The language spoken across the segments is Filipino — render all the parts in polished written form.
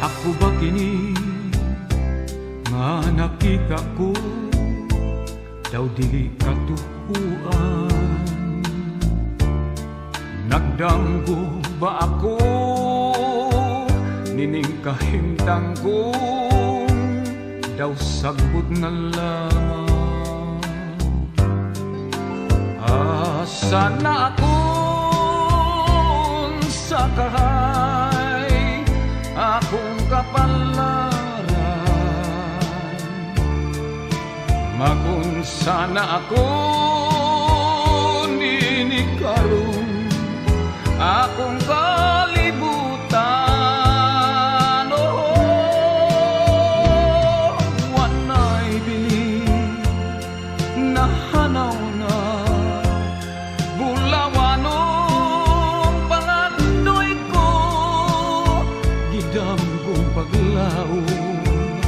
Ako ba kini nga nakita ko, daw dili katuhuan? Nagdanggo ba ako nining kahimtang ko, daw sagbot na lamang? Asa na akong sakahay akong kapalaran? Magun sana ako ninikarong akong kalibutan. Oh, wanay bili na hanaw na bulawanong pangandoy ko, gidam kong paglaon,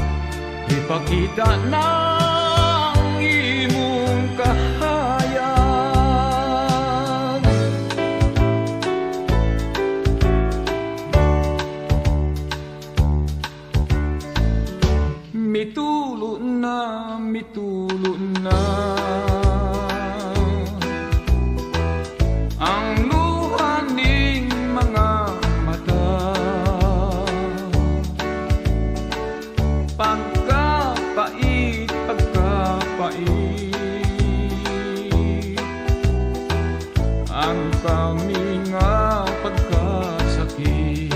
ipakita ng imong kahayag. Mitulo na ang luha ning mga mata, pagkapait ang kami nga pagkasakit.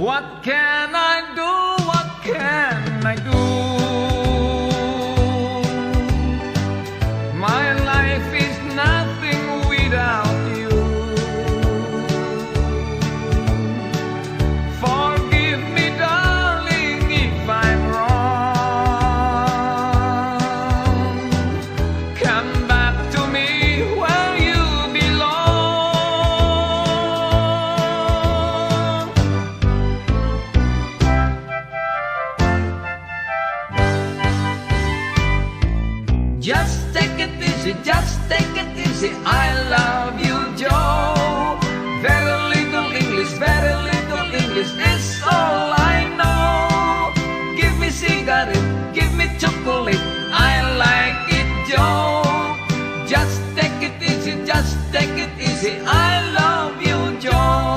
What can I do? What can I do? My life is nothing without you. Forgive me, darling, if I'm wrong. Come back to me where you belong. Just take it easy, just take it easy. I love you, Joe. Very little English is all I know. Give me cigarette, give me chocolate, I like it, Joe. Just take it easy, just take it easy. I love you, Joe.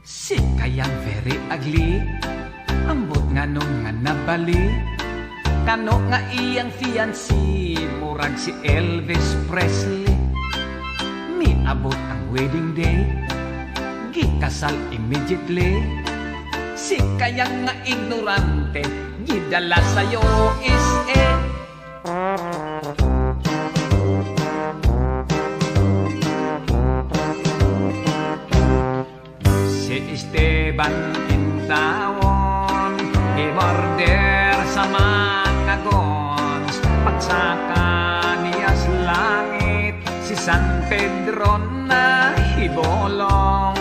Si kayang very ugly, ambot nga nung nga nabali, kano nga iyang fiancé, murag si Elvis Presley. Miabot ang wedding day, gikasal immediately. Si kayang nga ignorante, gidala sa'yo is si Esteban Quintaon, i-murder sa mga gons. Pagsaka niya sa langit, si San Pedro na hibolong.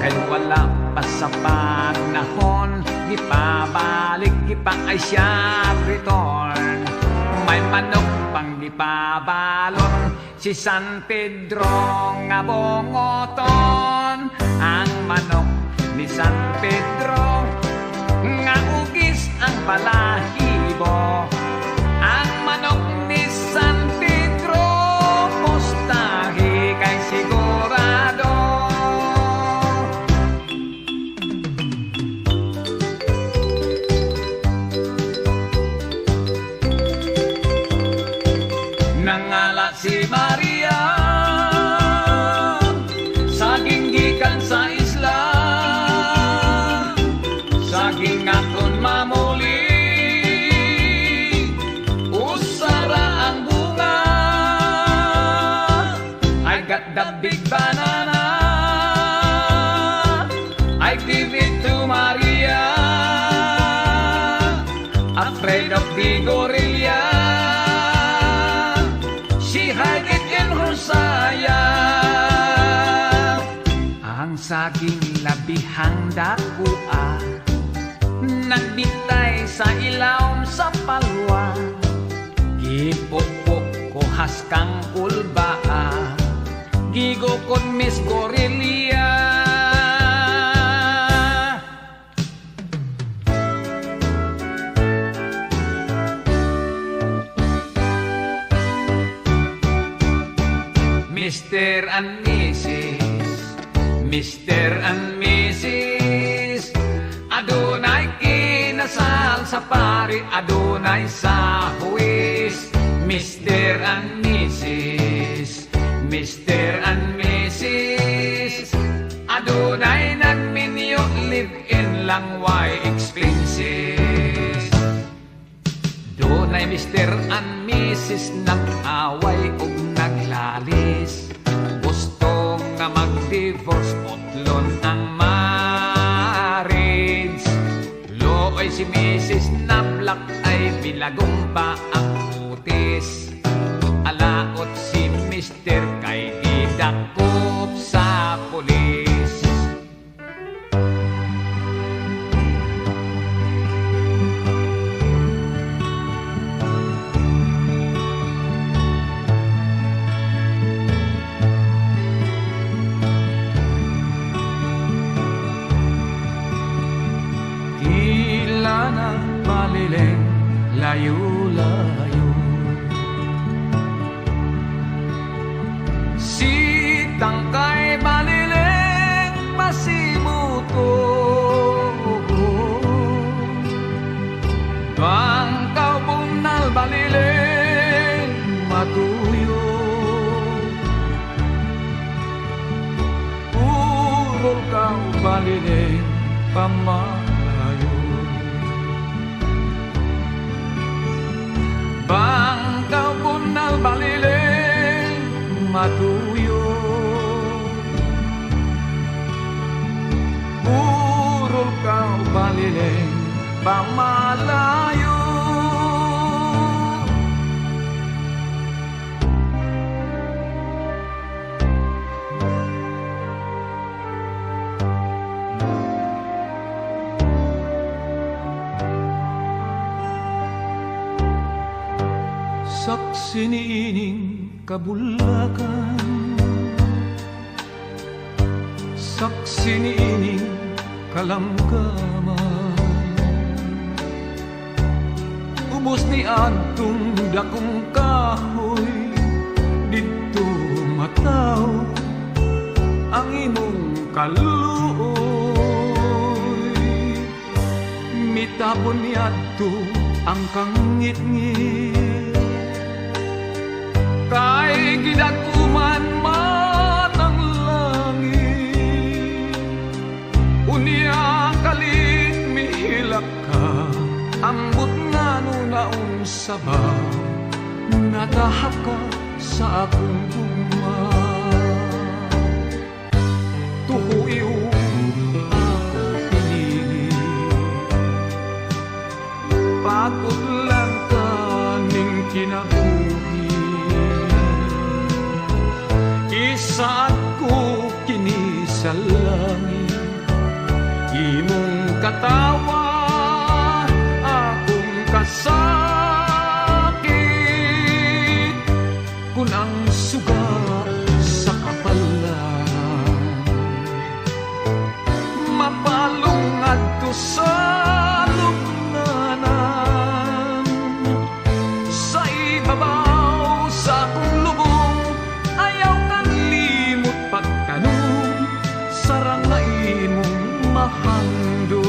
Kay wala pa sa panahon, gipabalik, gipaay siya return. May manok pang gipabalon, si San Pedro nga bongoton. Ang manok ni San Pedro nga ugis ang balahibo. Ang manok ni San Pedro postahi kay sigurado. Nangala si Maria, saging gikan sa isla, saging akon mamuli, usara ang bunga. I got the big banana, I give it to Maria, afraid of the gorilla. She hide it in her sayap. Ang saging labihang dakua, nagbitay sa ilawom sa palwa. Gipukpok ko haskang kulbaa, gigo kon Miss Corelia. Mr. and Mrs. Mr. and Mrs. Adunay kinasal sa pari, adunay sa huwis. Mr. and Mrs. Mr. and Mrs. Adunay nagminyo, live-in lang, why expenses? Dunay Mr. and Mrs. nag-away ug naglalis, gusto nga mag-divorce, potlon ang marriage. Looy si Mrs. na black ay bilagong pa ang utis. Alaot si Mr. kay idakop sa pulis. Tila ng balileng layo-layo, si tangkay balileng pasimuto, bangkaw bunal balileng matuyo, urol kau balileng pamalayo, bangkaw bunal balileng matuyo, urol kau balileng pamalayo. Saksi niining kabulakan, saksi niining kalamkaman, ubos ni adtong dakong kahoy, dito mataw ang imong kaluoy. Mitapon ni adto ang kangit-ngit, kay gidakuman man ang langit. Unya kalit mihilak ka, ambot nga nunaon sa ba, natahak ka sa akong guma. Tuhuiw ako pinili, pagod lang ka ning kinabuhi. Isa't ko kini sa langit, imong katawa, akong kasakit, kun ang suga sa kapalan, mapalong adto sa lubnganan, sa ibabaw sa akong lubong, ayaw kang limot pagtanong, sarang na imong mahando.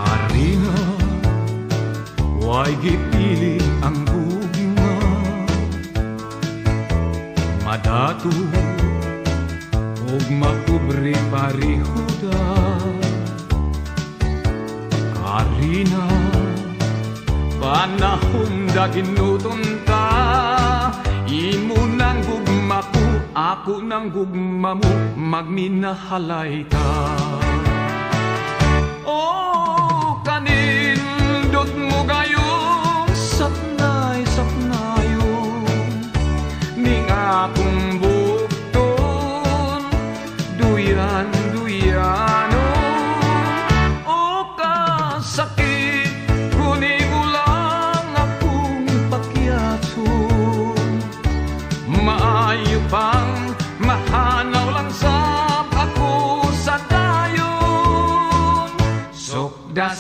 Arina, way gipili ang gugma, madatu ug makubre parihuda. Arina, panahon da ginuton ta, imo nang gugma ko, ako nang gugma mo, magminahalay ta. Oh, kanindot mo gayong sapnay-sapnayon, ning akong bukton, maayo pang mahanaw lang sa ako sa dayon. Sukda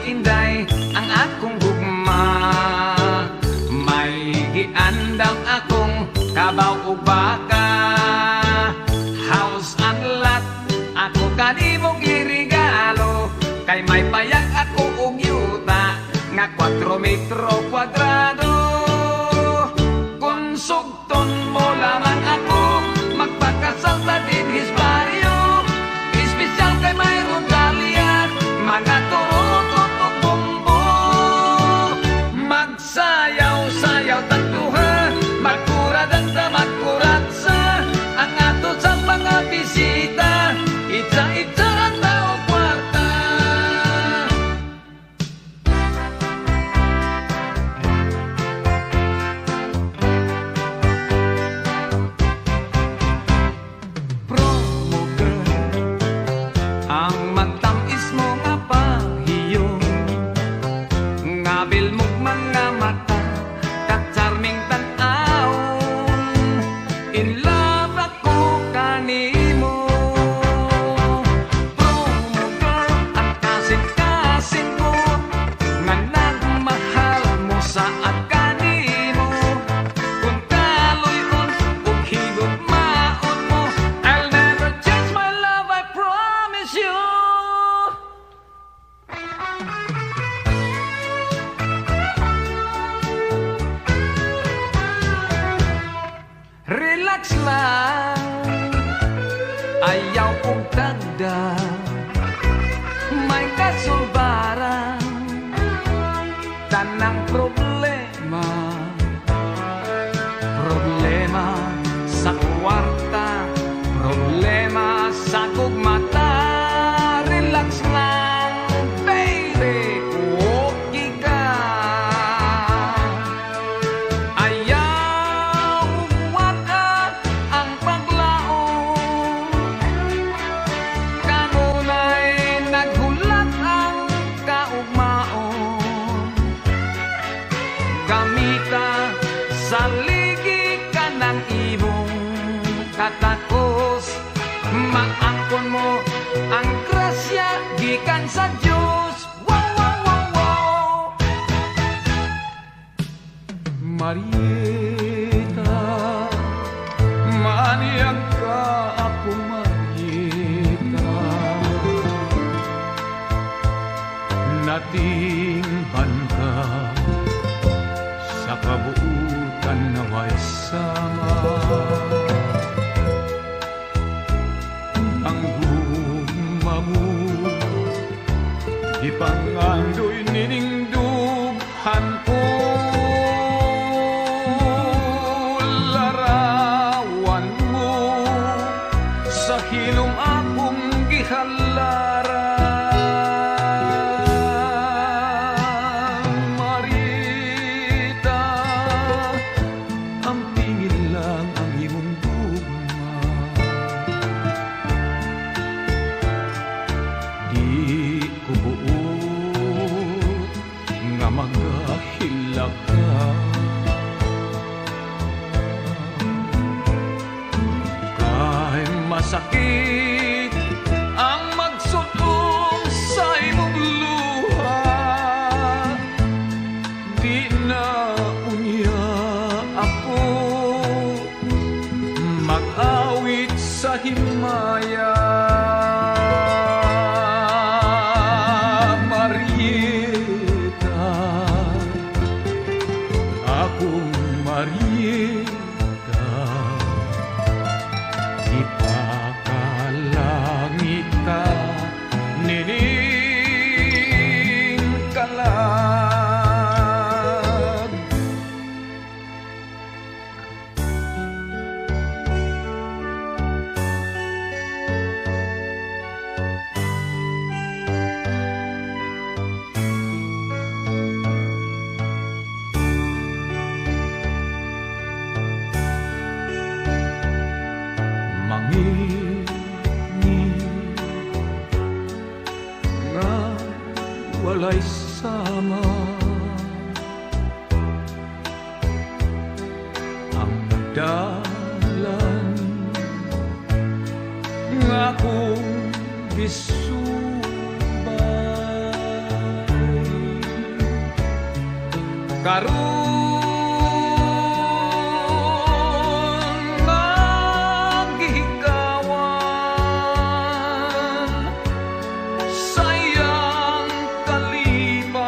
inday ang akong gugma, may giandang akong kabaw ug baka. House and lot ako kanimo giregalo, kay may payag ako og yuta nga 4 metro kwadrado. Kung sugton mo lamang ako, magpakasal sa dinhis baryo. Espesyal kay mayroon dahlia, mga turot o bombo. Magsayaw-sayaw tagduha, magkuradan sa magkuratsa, ang ato sa mga bisita, itsa-itsa ang tao kwarta. Promo girl, ang magtamis mo nga pahiyo, ngabil mo'g mga mata, ka-charming tan-awon. In love ako kanimo. Promo girl, ang kasing-kasing ko, nga nagmahal mo saad kanimo. Kung kaloy-on ug higugmaon mo, I'll never change my love, I promise you. Relax lang, ayaw kong dagdag, may kasulbaran, tanang problema. Problema sa kwarta, problema sa gugmata. Relax lang, baby, okay ka. Ayaw waka ang paglaon, kanunay naghulat ang kaugmaon. Gamita sa ligi ka ng imong katakos, maangkon mo ang grasya gikan sa Diyos. Wow, wow, wow, wow. Marieta, maniyag ka ako, Marieta. Natingban ka sa kabuutan naway sama. Ang gugma mo, ipangandoy niningdughan ko. Larawan mo sa hilong akong gihalaran. Marita, ang pingin lang ang imong gugma. Di ko buot nga magahilag ka. Kay masakit ang magsutong sa imong luha, di na unya ako mag-awit sa himaya. Marieta, akong Marieta, ipakalangit ka, nining kalag. Nga walay sama, ang akong gisubay. Karon nagihigawan, sayang kalipay,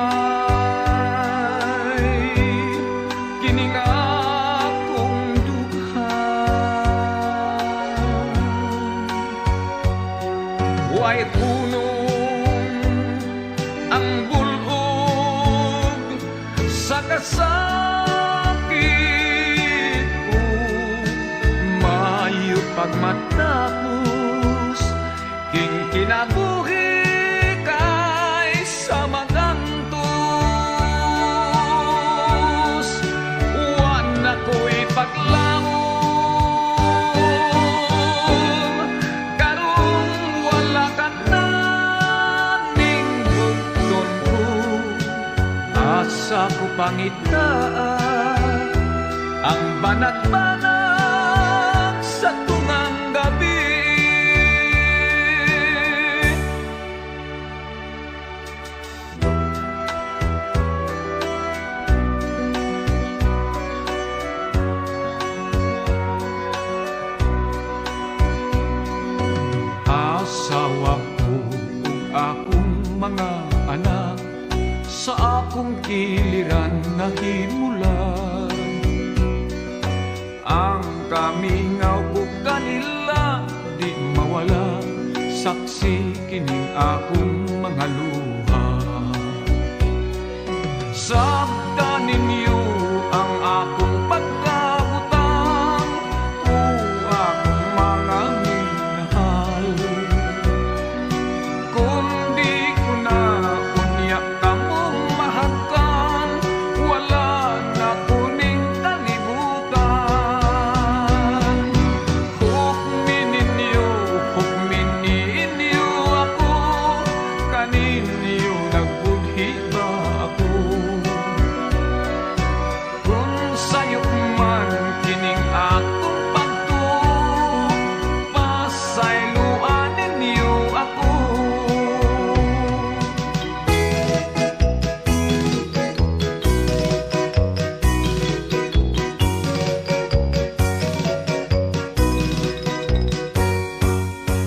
kining akong dughan. Way punong ang bulog sa kasakit ko, mayo pagmatapos king kinabuhi kay sa magantos. Wan ako'y paglaom, karong wala ka na ning bugton ko. Asa ko pangitaan ang banat-banat sa tungang gabi. Asawa ko ug akong mga anak sa akong giliran nahimulan. Ang kamingaw ko kanila di mawala, saksi kining akong mga luha. Sabdan ninyo ang akong pagkabutang o akong mga minahal. Kung di ko na unya kamong mahagkan, wala na kuning kalibutan. Hukmininyo ako, kaninyo nagbudhi ba ako? Kung sayo man kining akong pagtuo, pasayloan ninyo ako.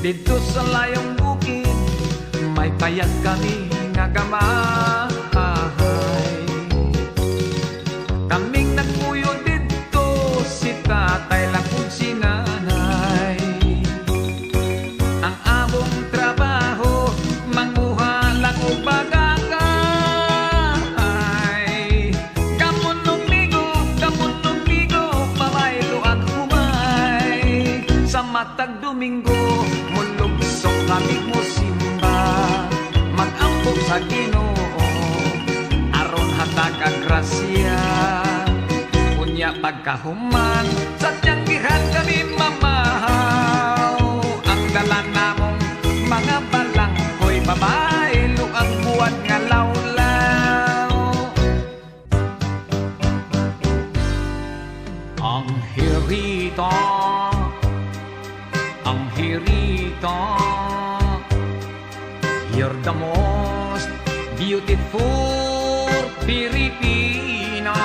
Dito sa layong bukid, may payag kami nga gamahay. Kaming nagpuyo dito, si tatay lang kung si nanay. Ang among trabaho, manguha lang o bagagay. Kamunong ligo, pabaylo at humay. Sa matag Domingo, mulugsong kami mo simba, mag-ambog sa Ginoo, aron hatag ang grasya. Unya pagkahuman, sa tiyanggihan kami mamahaw. Ang dala namong mga balangkoy, babaylo ang buwan nga lawlaw. Ang hirita, you're the most beautiful Pilipina.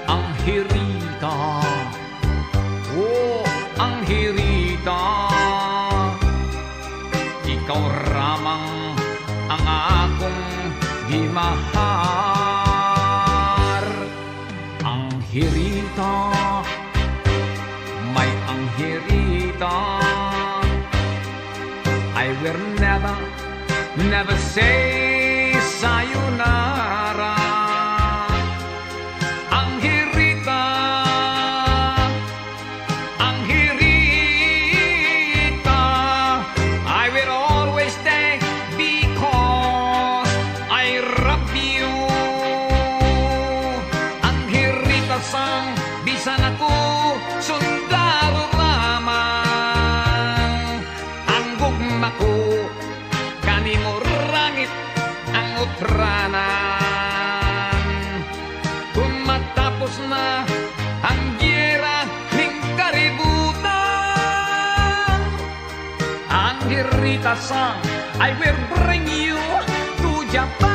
Ang hirita, oh, ang hirita, ikaw ramang ang akong gimahar. Ang hirita, may ang hirita, I will never say sayonara. Ang hirita, I will always stay because I love you. Ang hirita sang bisan ako sundalo lamang. Ang gugma ko kanimo rangit ang utranan. Kung matapos na ang giyera ning kaributan, senorita song I will bring you to Japan.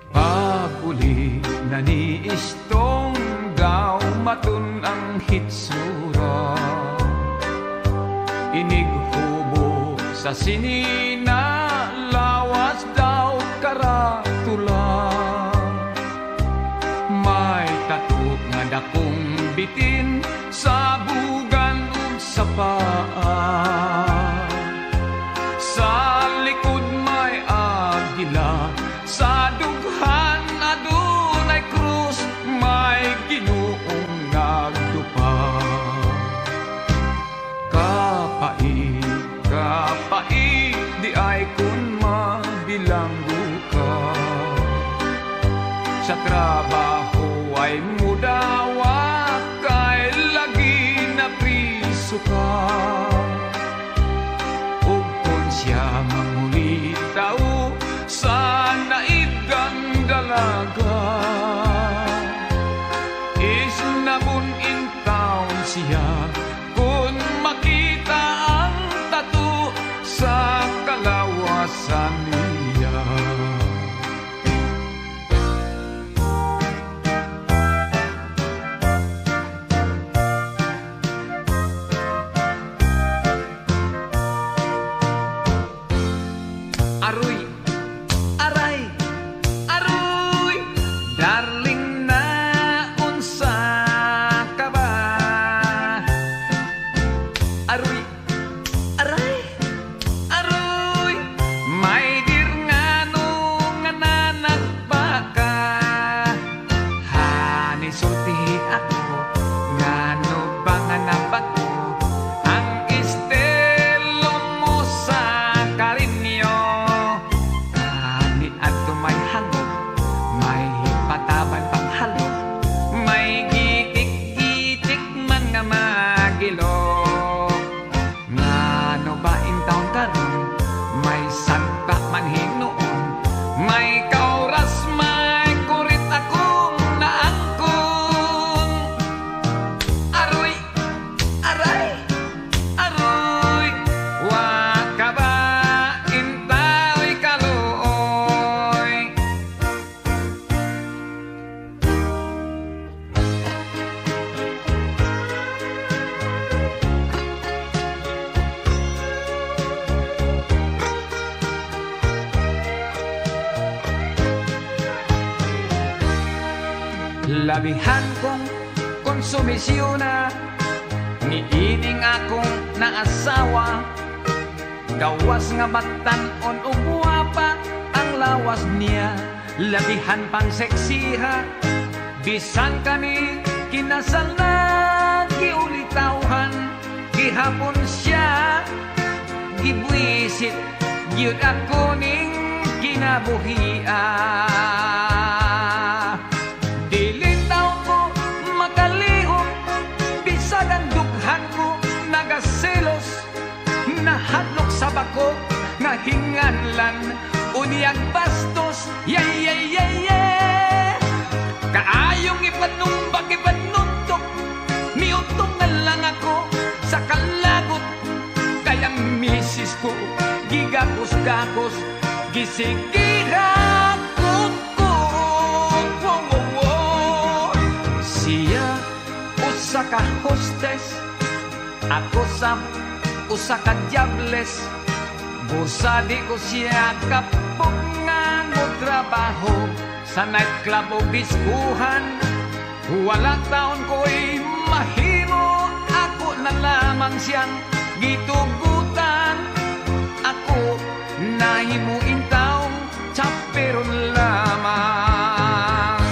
Pag-uli naniis tonggaw matun ang hitsura, inighubo sa sinina, lawas daw karatula. May tatuk nga dakong bitin sa bugan ug sa paa. Sa likod may agila, sa dughan adunay krus, may Ginoong nagdupa. Kapait, di ay kun mabilanggo ka. Sa trabaho ay mudawa, kay lagi na priso ka. Ug kung siya mangulitaw sa naigang dalaga, is nabun in town siya kung makita ang tatu sa kalawasan niya. Aroy, aray, aroy, darling na unsa ka ba? Aroy, aray, aroy, may dir nga nung nanak pa ka. Hani sulti ako, nga no ba nga nabato ang estilo mo sa karinyo. Ani adto may halog, may pataban pang halog, may gitik-gitik man nga magilog. Ngano ba in taon karon, may santa man hinoon, may kauras, may kurit akong naangkon. Aroy, aray, aroy, wa ka ba intaoy kaluoy. Labihan kong konsumisyon na, niining akong naasawa. Gawas nga batan-on o guwapa ang lawas niya. Labihan pang seksiha, bisan kami kinasal na giulitawhan. Gihapon siya, gibwisit, gyud ako ning kinabuhian. Dili taw ko makalihok, bisag ang dughan ko nagaselos. Nahadlok sa bako, nahinganlan, unyag bastos, kaayong ipanumbag, ipanuntok, niutong na lang ako sa kalagot. Kayang misis ko, gigakos-gakos, gisigihakot ko. Siya, usa ka hostess, ako sa usa ka diables. Busa di ko siya kapog nga mo trabaho sa nightclub o diskuhan. Wala taon ko'y mahimo, ako na lamang siyang gitugutan. Ako nahimuin taong tsaperon lamang.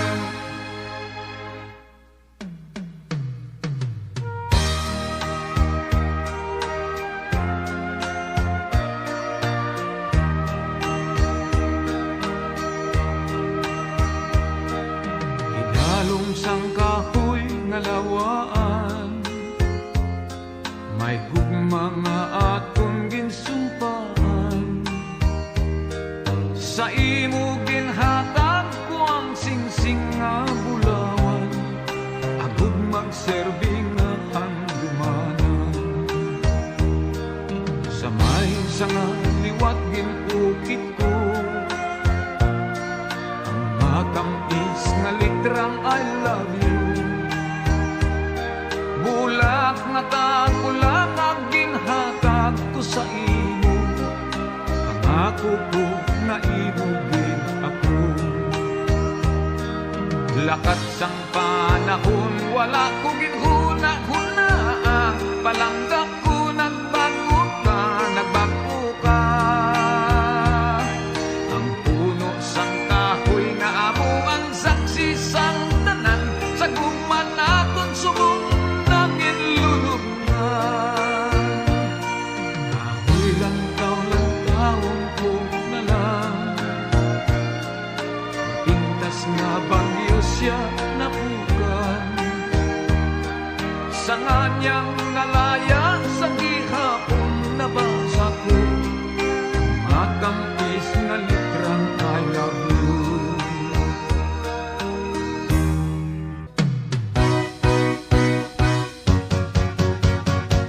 Sang kahoy nga lawaan, may hugma nga aton ginsumpaan. Sa imo ginhatag ko ang singsing nga bulan. puko na inugin ako. Lakat sang panahon, wala ko ginhuna-huna. Palanggap ko nagbago ka. Ang puno sang kahoy nga amo ang saksi sang tanan. Sa guman aton subong nangin lulungan. Kahoy lang taon ko na lang. Pintas nga bagyo siya napukan. Sa nganyang nalaya sa gihapon nabasa ko. Matampis na litrang I love you.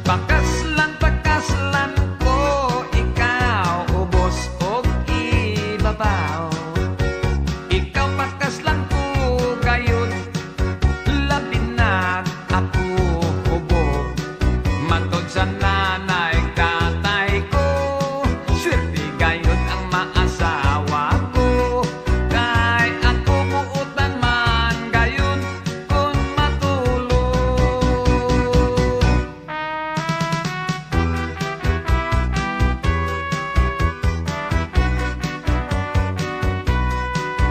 Pakaslan ko ikaw, ubos og ibabaw. Ikaw pakaslan ko gayon, labi na ako hubog. Matod sa nanay tatay ko, swerte gayon ang maasawa ko. Kay ako buutan man gayon kung matulog.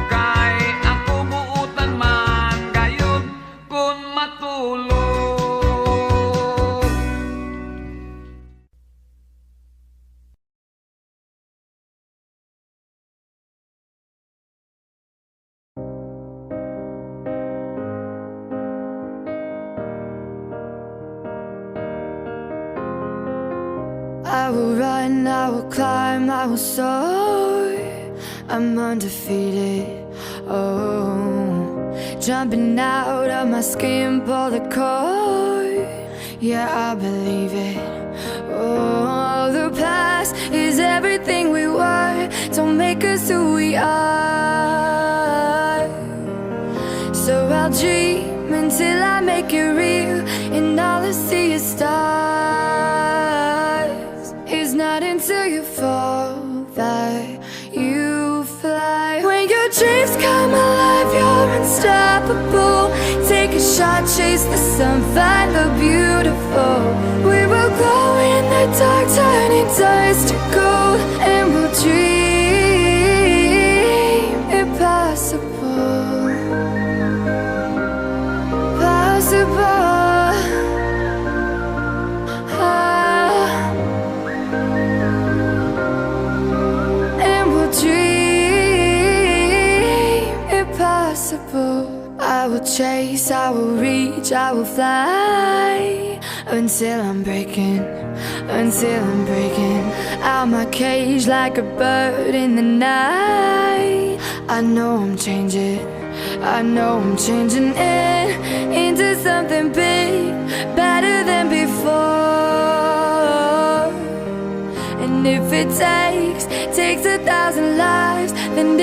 Kay ako buutan man gayon kung matulog. I will run, I will climb, I will soar. I'm undefeated. Oh, jumping out of my skin, pull the cord. Yeah, I believe it. Oh, the past is everything we were. Don't make us who we are. So I'll dream until I make it real, and all I see is stars. It's not until you fall that you fly. When your dreams come alive, you're unstoppable. Take a shot, chase the sun, find the beautiful. We will glow in the dark, turning dust to gold, and we'll dream impossible. Possible. And we'll dream impossible. I will chase, I will reach, I will fly until I'm breaking out my cage like a bird in the night. I know I'm changing into something big, better than before. And if it takes 1,000 lives, then